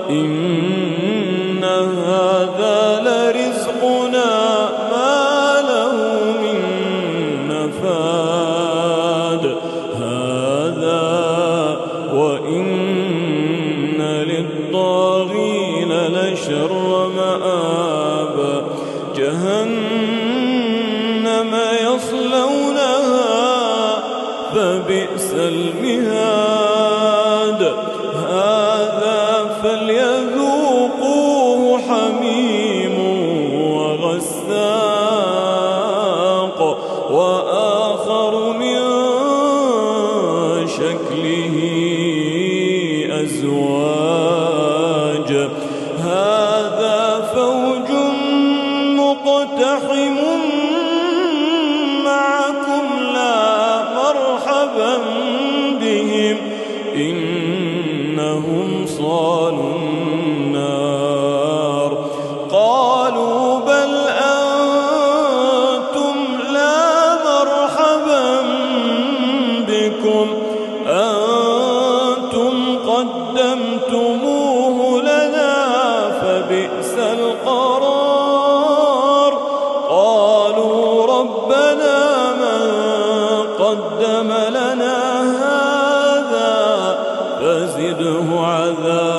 إن هذا لرزقنا ما له من نفاد هذا وإن للطاغين لشر مآب جهنم يصلونها فبئس المهاد هذا فليذوقوه حميم وغساق وآخر من شكله أزواج هذا فوج مقتحم معكم لا مرحبا بهم إنهم صالوا النار قالوا بل أنتم لا مرحبا بكم أنتم قدمتموه لنا فبئس القرار قالوا ربنا من قدم لنا هذا فزده عذابا